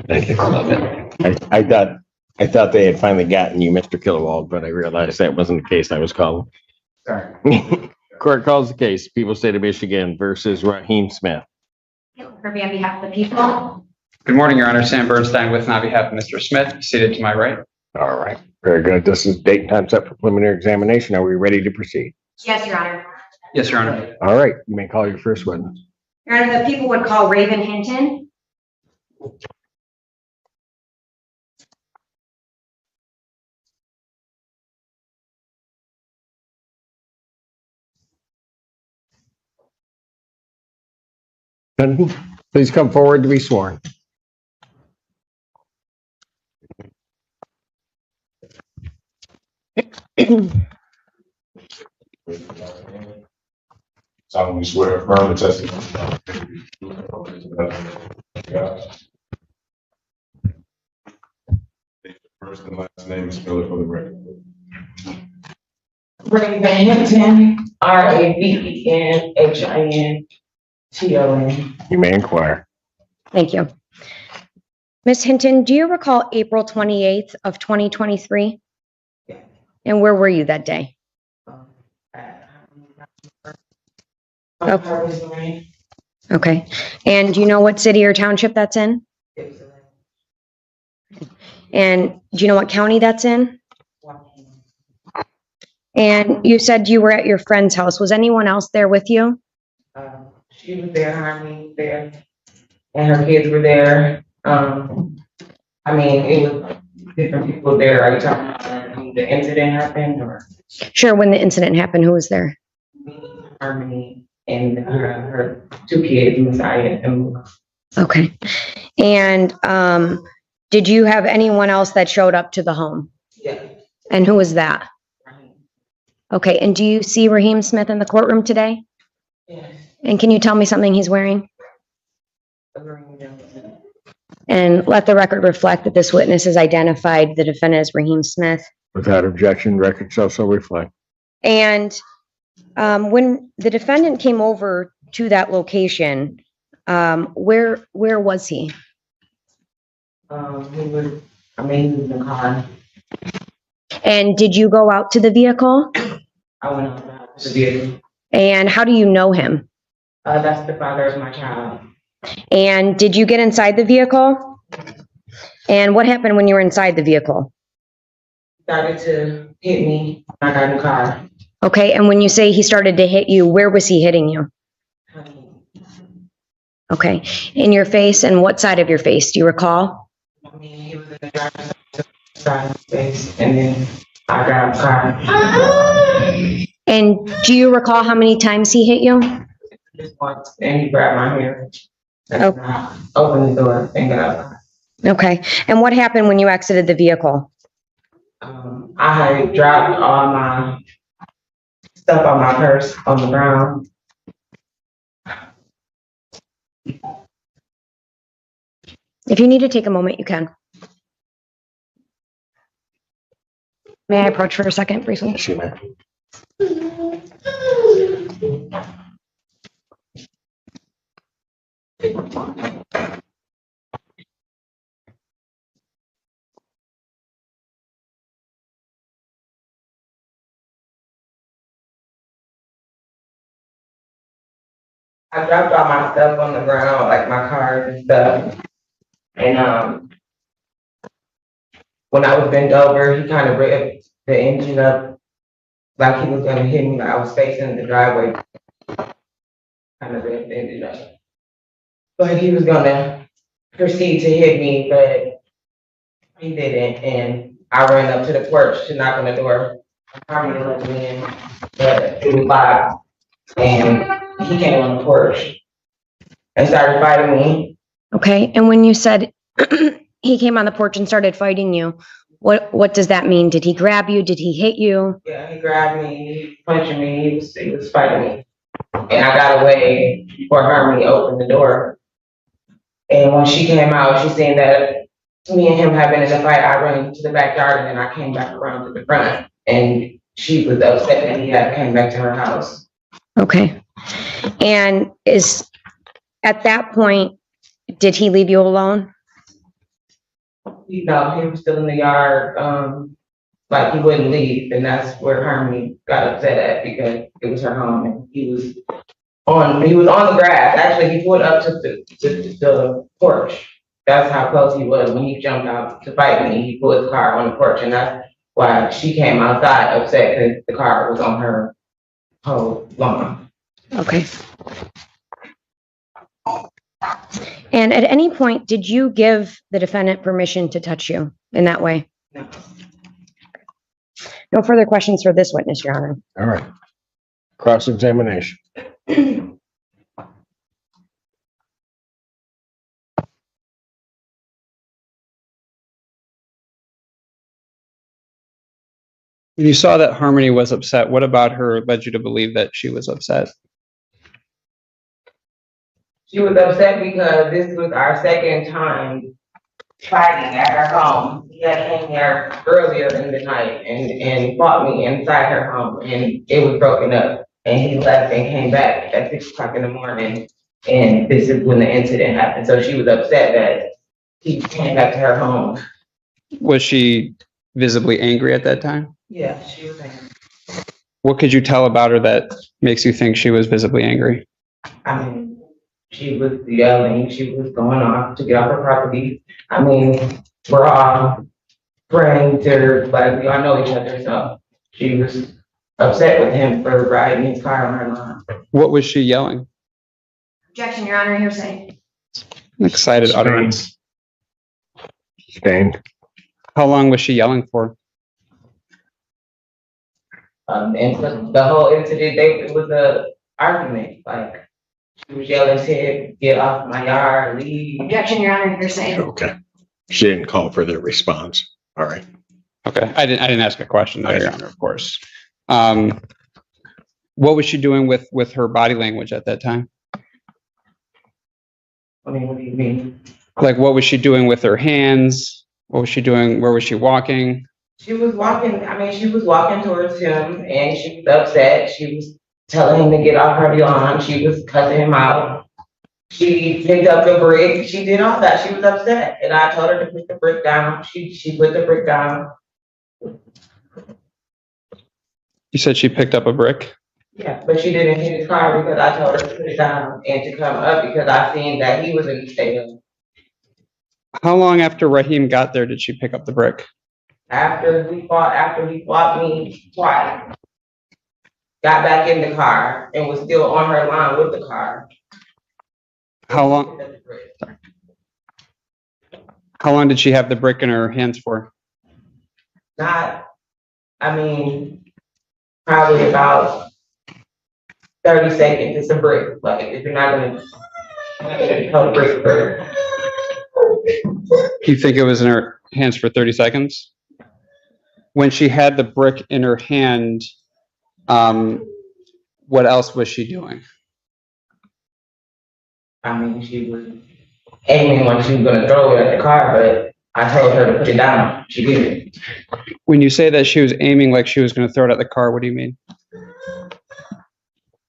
Thank you. I thought they had finally gotten you, Mr. Kilowald, but I realized that wasn't the case I was calling. Sorry. Court calls the case, People State of Michigan versus Raheem Smith. Kirby on behalf of the people. Good morning, Your Honor. Sam Bernstein with and on behalf of Mr. Smith, seated to my right. All right, very good. This is date and time set for preliminary examination. Are we ready to proceed? Yes, Your Honor. Yes, Your Honor. All right, you may call your first witness. Your Honor, the people would call Raven Hinton. Please come forward to be sworn. Solemnly swear affirm the testimony. First and last name is spelled for the record. Raven Hinton, RAVENHINTON. You may inquire. Thank you. Ms. Hinton, do you recall April 28th of 2023? Yes. And where were you that day? Okay. And do you know what city or township that's in? And do you know what county that's in? And you said you were at your friend's house. Was anyone else there with you? She was there, Harmony was there, and her kids were there. I mean, it was different people there. Are you talking about when the incident happened, or Sure. When the incident happened, who was there? Harmony and her two kids, Messiah and Luke? Okay. And did you have anyone else that showed up to the home? Yeah. And who was that? Okay. And do you see Raheem Smith in the courtroom today? Yes. And can you tell me something he's wearing? And let the record reflect that this witness has identified the defendant as Raheem Smith. Without objection, record shall so reflect. And when the defendant came over to that location, where was he? He was in the car. And did you go out to the vehicle? I went out to the vehicle. And how do you know him? That's the father of my child. And did you get inside the vehicle? And what happened when you were inside the vehicle? Started to hit me when I got in the car. Okay, and when you say he started to hit you, where was he hitting you? Okay, in your face, and what side of your face? Do you recall? I mean, he was in the driver's side of his face, and then I got in the car. And do you recall how many times he hit you? Just once, and he grabbed my hair. Oh. And I opened the door and got out. Okay, and what happened when you exited the vehicle? I had dropped all my stuff on my purse on the ground. If you need to take a moment, you can. May I approach for a second briefly? Yes, you may. I dropped all my stuff on the ground, like my cards and stuff. And when I was bent over, he kind of ripped the engine up like he was gonna hit me. Like I was facing the driveway. Kind of ripped the engine up. But he was gonna proceed to hit me, but he didn't. And I ran up to the porch to knock on the door. Harmony let me in, but it was locked. And he came on the porch and started fighting me. Okay, and when you said he came on the porch and started fighting you, what does that mean? Did he grab you? Did he hit you? Yeah, he grabbed me, he punched me, he was fighting me. And I got away before Harmony opened the door. And when she came out, she seen that me and him had been in a fight. I ran to the backyard and then I came back around to the front. And she was upset that he had came back to her house. Okay. And at that point, Did he leave you alone? He was still in the yard, like he wouldn't leave, and that's where Harmony got upset at because it was her home and he was on the grass. Actually, he pulled up to the porch. That's how close he was when he jumped out to fight me. He pulled the car on the porch, and that's why she came outside upset because the car was on her whole lawn. Okay. And at any point, did you give the defendant permission to touch you in that way? No. No further questions for this witness, Your Honor. All right. Cross-examination. When you saw that Harmony was upset, what about her led you to believe that she was upset? She was upset because this was our second time fighting at her home. He had came here earlier in the night and fought me inside her home, and it was broken up. And he left and came back at 6 o'clock in the morning, and this is when the incident happened. So she was upset that he came back to her home. Was she visibly angry at that time? Yeah, she was angry. What could you tell about her that makes you think she was visibly angry? I mean, she was yelling, she was going off to get off her property. I mean, we're all friends, or like we all know each other, so she was upset with him for riding his car on her lawn. What was she yelling? Objection, Your Honor, hearsay. An excited utterance. Sustained. How long was she yelling for? And the whole incident, it was a argument, like, she was yelling, said, get off my yard, leave. Objection, Your Honor, hearsay. Okay. She didn't call for their response. All right. Okay, I didn't ask a question, though, Your Honor, of course. What was she doing with her body language at that time? I mean, what do you mean? Like, what was she doing with her hands? What was she doing? Where was she walking? She was walking towards him, and she was upset. She was telling him to get off her lawn. She was cussing him out. She picked up the brick. She did all that. She was upset, and I told her to put the brick down. She put the brick down. You said she picked up a brick? Yeah, but she didn't hit his car because I told her to put it down and to come up because I seen that he was in the state of. How long after Raheem got there did she pick up the brick? After he fought me twice. Got back in the car and was still on her lawn with the car. How long did she have the brick in her hands for? Probably about 30 seconds. It's a brick. Like, if you're not gonna hold a brick for. You think it was in her hands for 30 seconds? When she had the brick in her hand, what else was she doing? She was aiming when she was gonna throw it at the car, but I told her to put it down. She didn't. When you say that she was aiming like she was going to throw it at the car, what do you mean?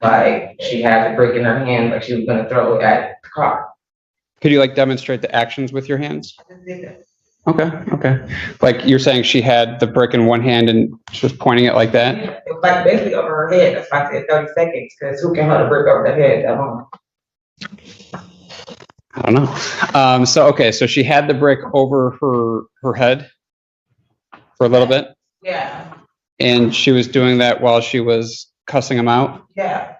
Like, she had the brick in her hand, like she was gonna throw it at the car. Could you like demonstrate the actions with your hands? I just did that. Okay. Like you're saying she had the brick in one hand and she was pointing it like that? Yeah, it was like basically over her head. That's why I said 30 seconds, because who can hold a brick over their head that long? I don't know. So she had the brick over her head for a little bit, Yeah, and she was doing that while she was cussing him out. yeah,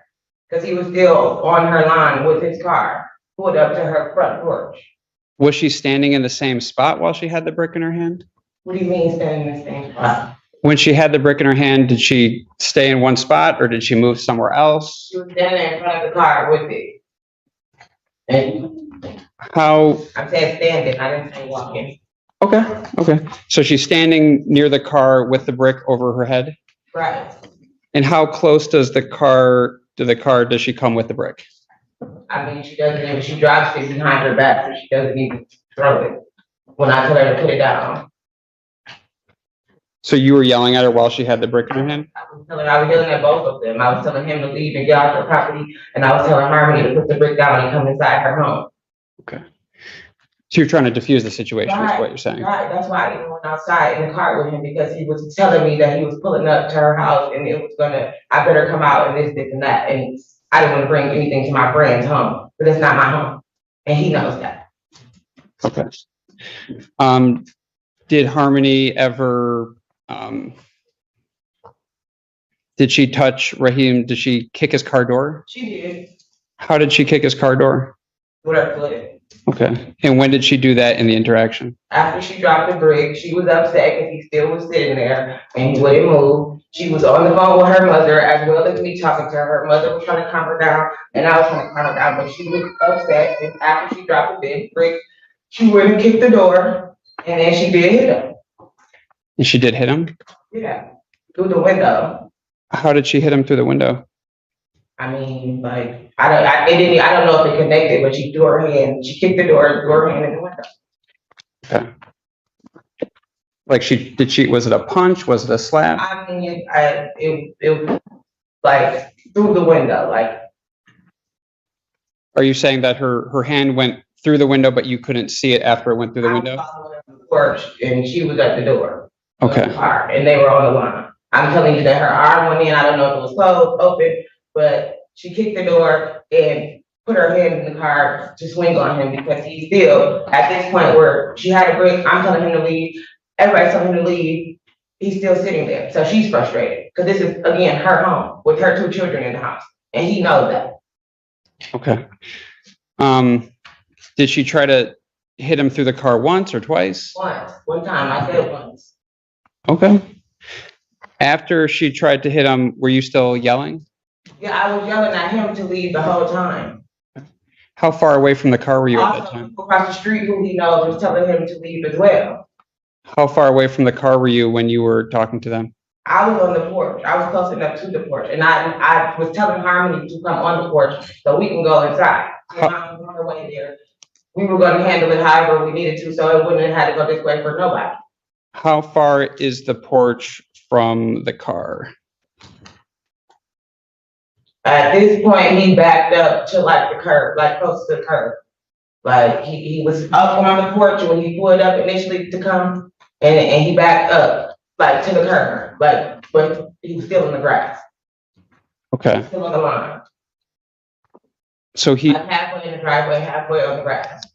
because he was still on her lawn with his car, pulled up to her front porch. Was she standing in the same spot while she had the brick in her hand? What do you mean standing in the same spot? When she had the brick in her hand, did she stay in one spot or did she move somewhere else? She was standing in front of the car with it. And How? I'm saying standing, I didn't say walking. Okay. So she's standing near the car with the brick over her head? Right. And how close does the car does she come with the brick? She doesn't even, she drops it behind her back, so she doesn't even throw it. When I tell her to put it down. So you were yelling at her while she had the brick in her hand? I was yelling at both of them. I was telling him to leave and get off her property, and I was telling Harmony to put the brick down and come inside her home. Okay. So you're trying to diffuse the situation, is what you're saying? Right, that's why I even went outside in the car with him, because he was telling me that he was pulling up to her house and it was I better come out and this and that, and I didn't want to bring anything to my friend's home, but it's not my home, and he knows that. Okay. Did Harmony ever, did she touch Raheem? Did she kick his car door? She did, How did she kick his car door? with her foot. Okay. And when did she do that in the interaction? After she dropped the brick, she was upset because he still was sitting there and he wouldn't move. She was on the phone with her mother as well as me talking to her. Her mother was trying to calm her down and I was trying to calm her down, but she was upset. And after she dropped the big brick, she wouldn't kick the door and then she did hit him. And she did hit him? Yeah, through the window. How did she hit him through the window? I mean, like, I don't know if it connected, but she threw her hand, she kicked the door, threw her hand in the window. Okay. Like was it a punch? Was it a slap? I mean, it was like through the window, like. Are you saying that her hand went through the window, but you couldn't see it after it went through the window? I was following her to the porch and she was at the door. Okay. Of the car, and they were on the line. I'm telling you that her arm went in, I don't know if it was closed, open, but she kicked the door and put her hand in the car to swing on him because he's still at this point where she had a brick, I'm telling him to leave, everybody's telling him to leave, he's still sitting there. So she's frustrated because this is, again, her home with her 2 children in the house, and he knows that. Okay. Did she try to hit him through the car once or twice? One time, I said once. Okay. After she tried to hit him, were you still yelling? Yeah, I was yelling at him to leave the whole time. How far away from the car were you at that Also, time? people across the street who he knows was telling him to leave as well. How far away from the car were you when you were talking to them? I was on the porch. I was close enough to the porch, and I was telling Harmony to come on the porch so we can go inside. And I was on her way there. We were gonna handle it however we needed to, so it wouldn't have had to go this way for nobody. How far is the porch from the car? At this point, he backed up to like the curb, like close to the curb. Like he was up on the porch when he pulled up initially to come, and he backed up like to the curb, like, but he was still in the grass, Okay. still on the line. So Like halfway in the driveway, halfway on the grass.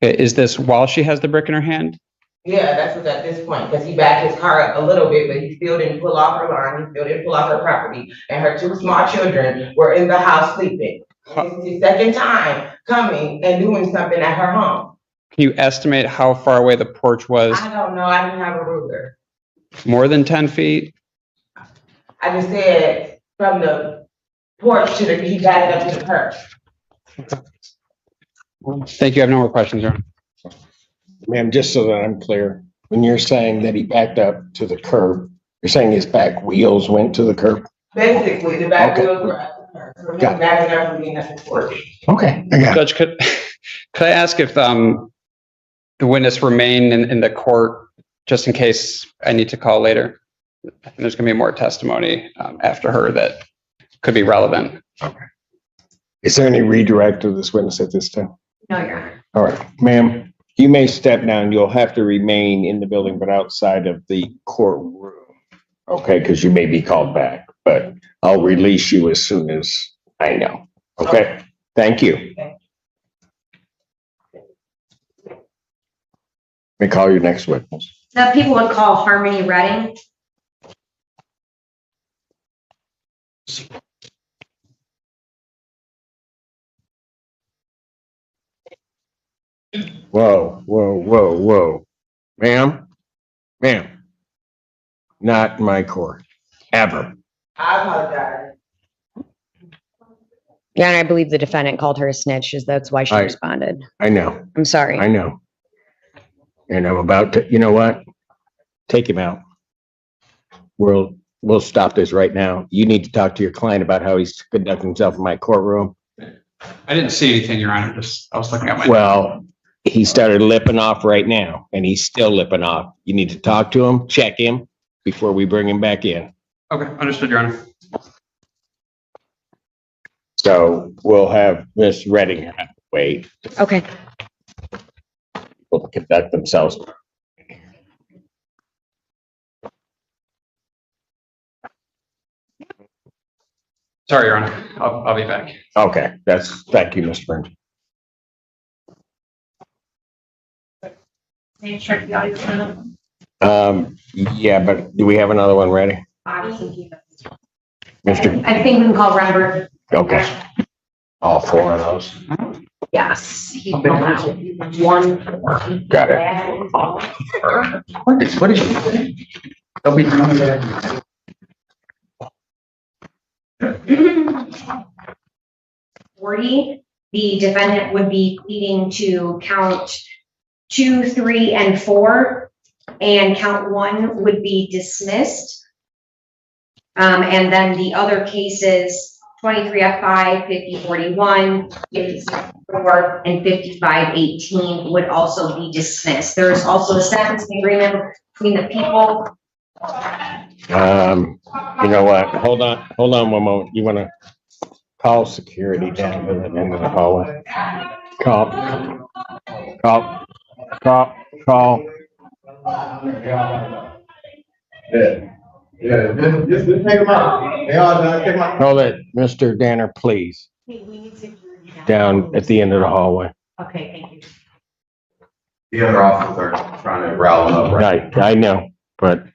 is this while she has the brick in her hand? Yeah, that's what's at this point, because he backed his car up a little bit, but he still didn't pull off her line, he still didn't pull off her property, and her 2 small children were in the house sleeping. This is his second time coming and doing something at her home. Can you estimate how far away the porch was? I don't know, I didn't have a ruler. More than 10 feet? I just said from the porch to he backed up to the perch. Thank you. I have no more questions, Your Honor. Ma'am, just so that I'm clear, when you're saying that he backed up to the curb, you're saying his back wheels went to the curb? Basically, the back Okay. wheels were at the perch, so he Got it. backed up from being at the porch. Okay, I got it. Judge, could I ask if the witness remain in the court just in case I need to call later? I think there's going to be more testimony after her that could be relevant. Is there any redirect of this witness at this time? No, Your Honor. All right, ma'am, you may step down. You'll have to remain in the building, but outside of the courtroom. Okay, because you may be called back, but I'll release you as soon as I know. Okay, thank you. May call your next witness. That people would call Harmony Redding. Whoa, whoa, whoa, whoa. Ma'am, not in my court, ever. I apologize. Yeah, and I believe the defendant called her a snitch, that's why she I- responded. I know, I'm sorry. I know. And I'm about to, you know what? Take him out. We'll stop this right now. You need to talk to your client about how he's conducting himself in my courtroom. I didn't see anything, Your Honor. I was looking at my. Well, he started lipping off right now, and he's still lipping off. You need to talk to him, check him before we bring him back in. Okay, understood, Your Honor. So we'll have Miss Redding wait. Okay. to conduct themselves. Sorry, Your Honor. I'll be back. Okay, thank you, Mr. Burns. Yeah, but do we have another one ready? Mr. I think we can call Robert. Okay. All four of those. Yes. He's been out. One. Got it. What did you say? They'll be coming back. 40, the defendant would be pleading to count 2, 3, and 4, and count 1 would be dismissed. And then the other cases, 23F5, 5041, 54, and 5518 would also be dismissed. There's also a sentencing agreement between the people. You know what? Hold on one moment. You want to call security down to the end of the hallway? Call. Yeah, just take them out. They all done, take them out. Call it, Mr. Danner, please, down at the end of the hallway. Okay, thank you. The other officers are trying to rally up, right? Right, I know, but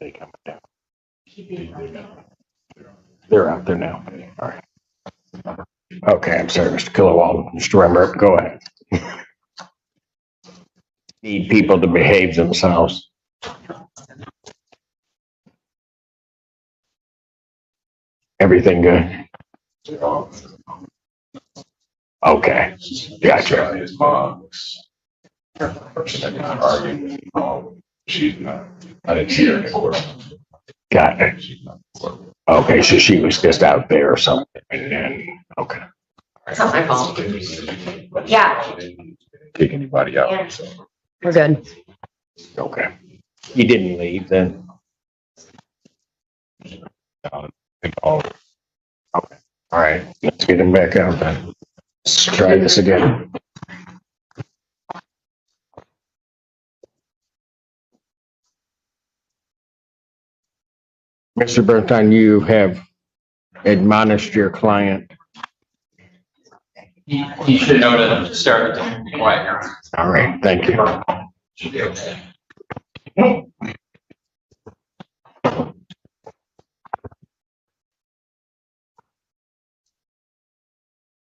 they coming down. They're out there now. All right. Okay, I'm sorry, Mr. Killawall. Mr. Remmer, go ahead. Need people to behave themselves. Everything good? Okay, gotcha. His mom's person that got arguing. She's not. I didn't see her in court. Got it. She's not in court. Okay, so she was just out there or something, and then, okay. It's not my fault. Yeah. Kick anybody out. So. We're good. Okay. You didn't leave then? Oh, Okay. All right, let's get him back out then. Let's try this again. Mr. Bernstein, you have admonished your client. He should know to start to be quiet, Your Honor. All right, thank you. Should be okay.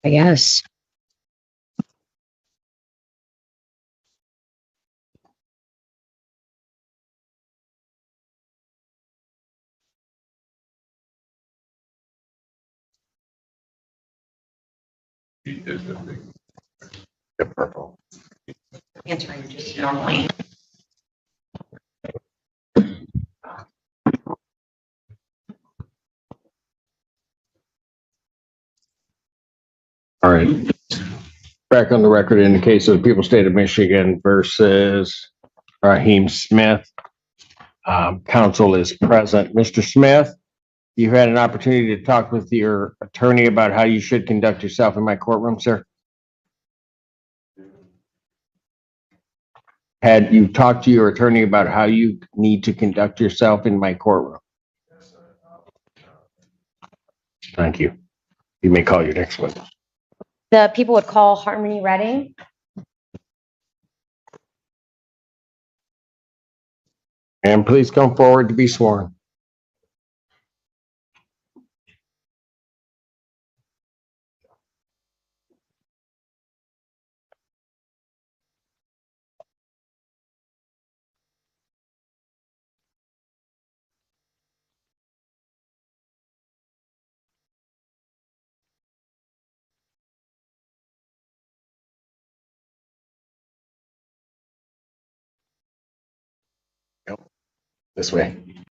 I guess. The purple. Answering just normally. All right. Back on the record in the case of the People's State of Michigan versus Raheem Smith. Counsel is present. Mr. Smith, you've had an opportunity to talk with your attorney about how you should conduct yourself in my courtroom, sir? Had you talked to your attorney about how you need to conduct yourself in my courtroom? Thank you. You may call your next witness. The people would call Harmony Redding. And please come forward to be sworn. This way.